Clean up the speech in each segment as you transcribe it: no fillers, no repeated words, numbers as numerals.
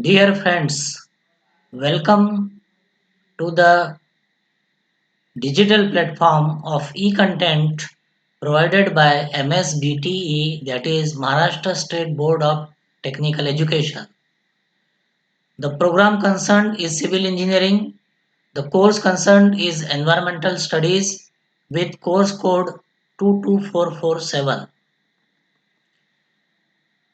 Dear friends, welcome to the digital platform of e-content provided by MSBTE, that is Maharashtra State Board of Technical Education. The program concerned is civil engineering. The course concerned is environmental studies with course code 22447.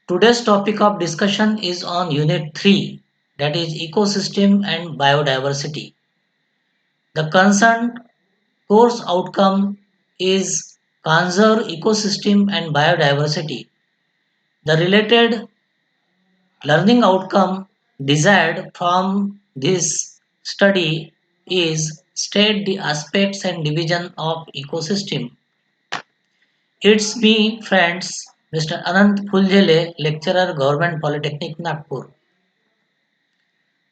Today's topic of discussion is on Unit 3, that is ecosystem and biodiversity. The concerned course outcome is conserve ecosystem and biodiversity. The related learning outcome desired from this study is state the aspects and division of ecosystem. It's me, friends, Mr. Anant Phulzele, lecturer, Government Polytechnic, Nagpur.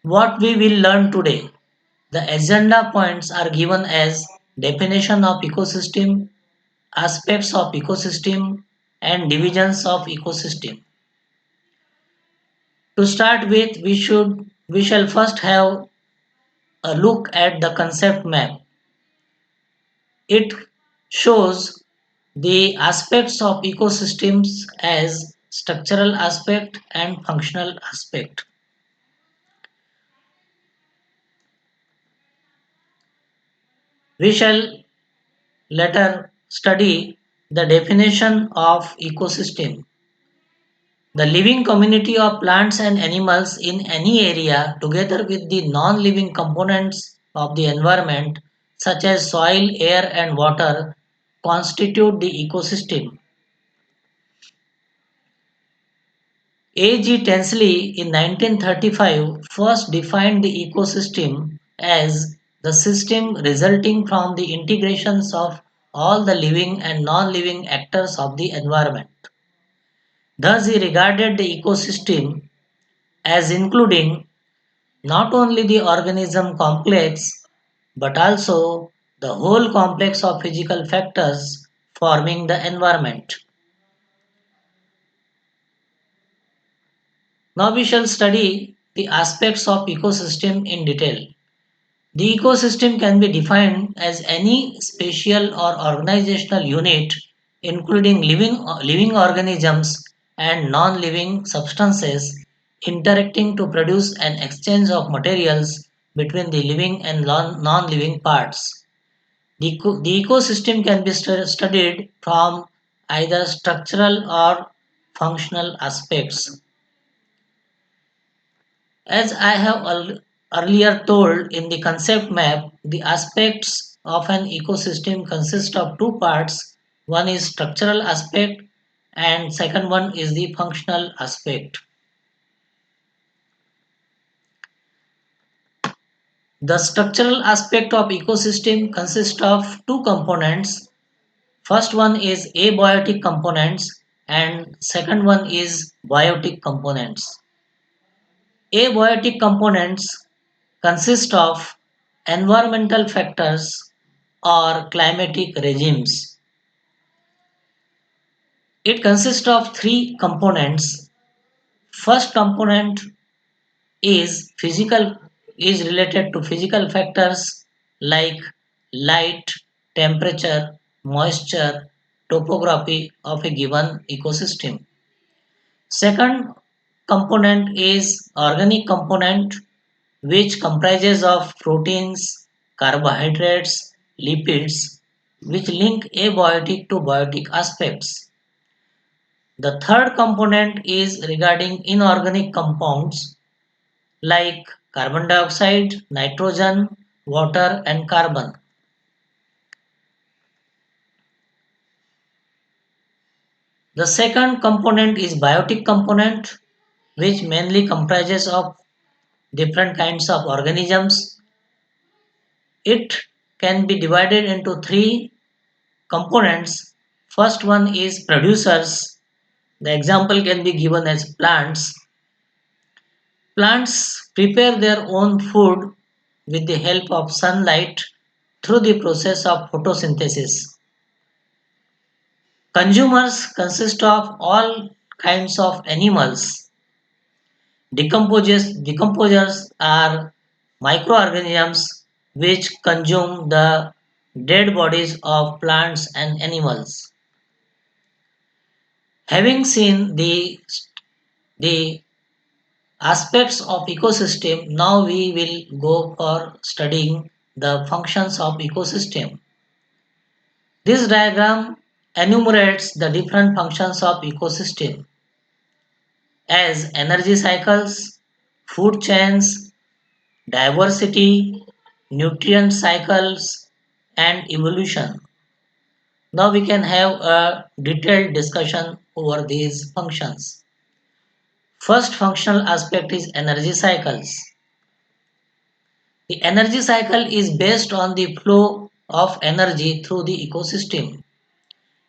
What we will learn today. The agenda points are given as definition of ecosystem, aspects of ecosystem, and divisions of ecosystem. To start with, we shall first have a look at the concept map. It shows the aspects of ecosystems as structural aspect and functional aspect. We shall later study the definition of ecosystem. The living community of plants and animals in any area, together with the non-living components of the environment, such as soil, air, and water, constitute the ecosystem. A. G. Tinsley in 1935 first defined the ecosystem as the system resulting from the integrations of all the living and non-living actors of the environment. Thus, he regarded the ecosystem as including not only the organism complex but also the whole complex of physical factors forming the environment. Now we shall study the aspects of ecosystem in detail. The ecosystem can be defined as any spatial or organizational unit including living organisms and non-living substances interacting to produce an exchange of materials between the living and non-living parts. The ecosystem can be studied from either structural or functional aspects. As I have earlier told in the concept map, the aspects of an ecosystem consist of two parts. One is structural aspect and second one is the functional aspect. The structural aspect of ecosystem consists of two components. First one is abiotic components and second one is biotic components. Abiotic components consist of environmental factors or climatic regimes. It consists of three components. First component is physical is related to physical factors like light, temperature, moisture, topography of a given ecosystem. Second component is organic component which comprises of proteins, carbohydrates, lipids which link abiotic to biotic aspects. The third component is regarding inorganic compounds like carbon dioxide, nitrogen, water and carbon. The second component is biotic component which mainly comprises of different kinds of organisms. It can be divided into three components. First one is producers. The example can be given as plants. Plants prepare their own food with the help of sunlight through the process of photosynthesis. Consumers consist of all kinds of animals. Decomposers are microorganisms which consume the dead bodies of plants and animals. Having seen the aspects of ecosystem, now we will go for studying the functions of ecosystem. This diagram enumerates the different functions of ecosystem as energy cycles, food chains, diversity, nutrient cycles, and evolution. Now we can have a detailed discussion over these functions. First functional aspect is energy cycles. The energy cycle is based on the flow of energy through the ecosystem.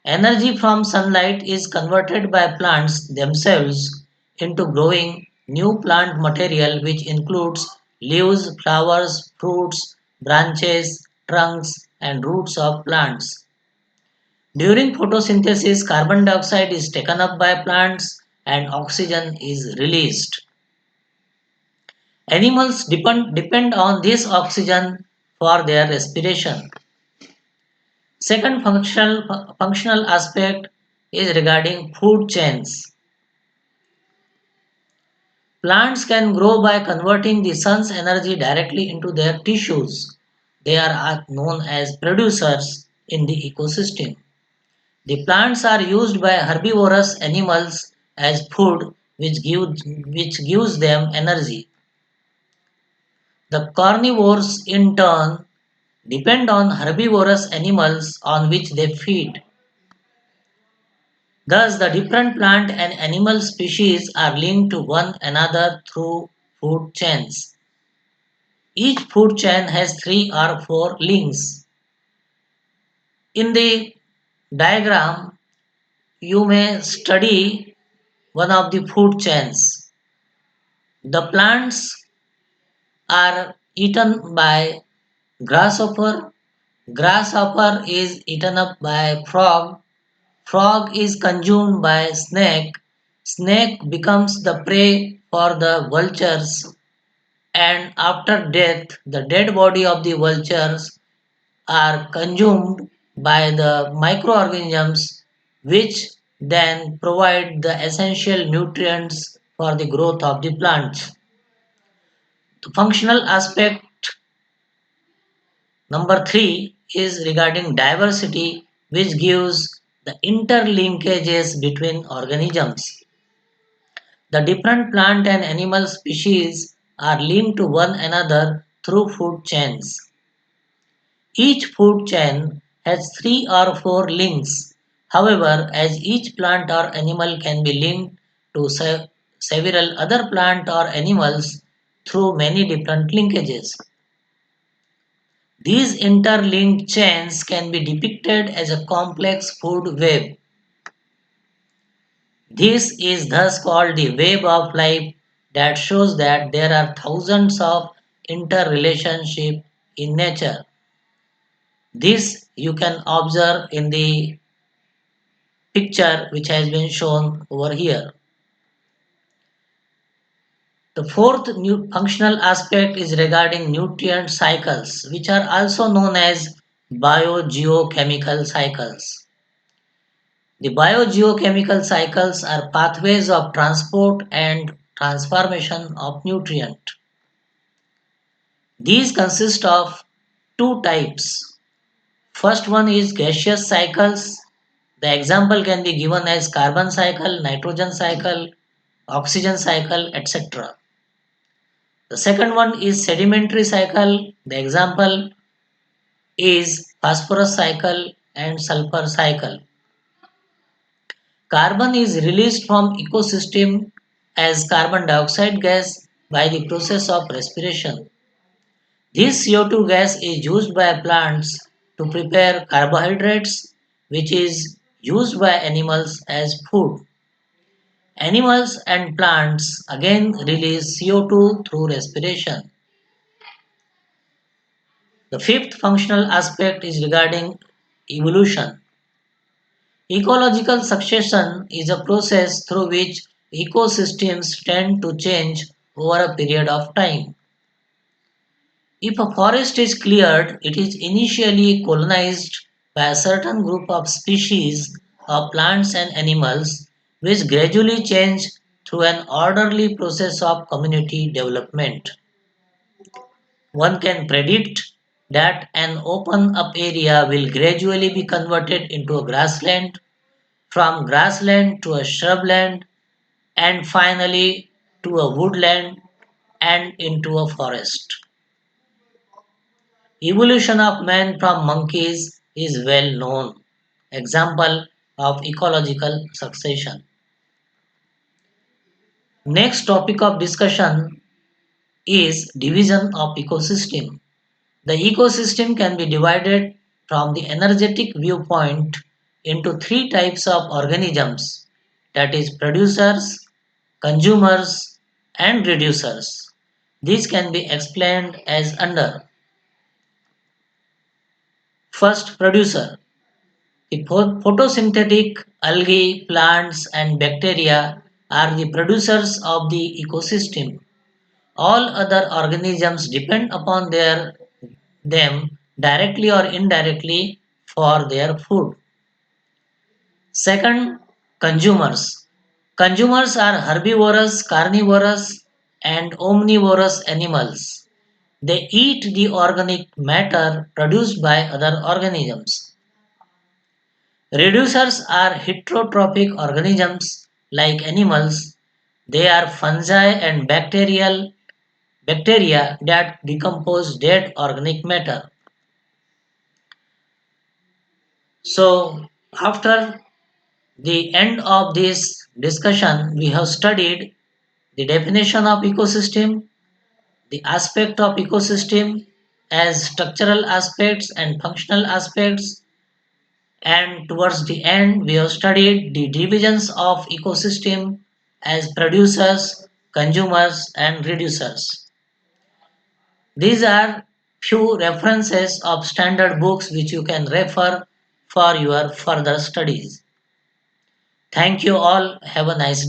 Energy from sunlight is converted by plants themselves into growing new plant material which includes leaves, flowers, fruits, branches, trunks and roots of plants. During photosynthesis, carbon dioxide is taken up by plants and oxygen is released. Animals depend on this oxygen for their respiration. Second functional aspect is regarding food chains. Plants can grow by converting the sun's energy directly into their tissues. They are known as producers in the ecosystem. The plants are used by herbivorous animals as food which gives them energy. The carnivores in turn depend on herbivorous animals on which they feed. Thus, the different plant and animal species are linked to one another through food chains. Each food chain has three or four links. In the diagram, you may study one of the food chains. The plants are eaten by grasshopper. Grasshopper is eaten up by frog. Frog is consumed by snake. Snake becomes the prey for the vultures, and after death the dead body of the vultures are consumed by the microorganisms which then provide the essential nutrients for the growth of the plants. The functional aspect number 3 is regarding diversity, which gives the interlinkages between organisms. The different plant and animal species are linked to one another through food chains. Each food chain has three or four links. However, as each plant or animal can be linked to several other plant or animals through many different linkages. These interlinked chains can be depicted as a complex food web. This is thus called the web of life that shows that there are thousands of interrelationships in nature. This you can observe in the picture which has been shown over here. The fourth new functional aspect is regarding nutrient cycles, which are also known as biogeochemical cycles. The biogeochemical cycles are pathways of transport and transformation of nutrient. These consist of two types. First one is gaseous cycles. The example can be given as carbon cycle, nitrogen cycle, oxygen cycle, etc. The second one is sedimentary cycle. The example is phosphorus cycle and sulfur cycle. Carbon is released from ecosystem as carbon dioxide gas by the process of respiration. This CO2 gas is used by plants to prepare carbohydrates, which is used by animals as food. Animals and plants again release CO2 through respiration. The fifth functional aspect is regarding evolution. Ecological succession is a process through which ecosystems tend to change over a period of time. If a forest is cleared, it is initially colonized by a certain group of species of plants and animals, which gradually change through an orderly process of community development. One can predict that an open up area will gradually be converted into a grassland, from grassland to a shrubland, and finally to a woodland and into a forest. Evolution of man from monkeys is well known example of ecological succession. Next topic of discussion is division of ecosystem. The ecosystem can be divided from the energetic viewpoint into three types of organisms, that is producers, consumers and reducers. These can be explained as under. First, producer. The photosynthetic algae, plants and bacteria are the producers of the ecosystem. All other organisms depend upon them directly or indirectly for their food. Second, consumers. Consumers are herbivorous, carnivorous, and omnivorous animals. They eat the organic matter produced by other organisms. Reducers are heterotrophic organisms like animals. They are fungi and bacteria that decompose dead organic matter. So, after the end of this discussion, we have studied the definition of ecosystem, the aspect of ecosystem as structural aspects and functional aspects, and towards the end we have studied the divisions of ecosystem as producers, consumers and reducers. These are few references of standard books which you can refer for your further studies. Thank you all. Have a nice day.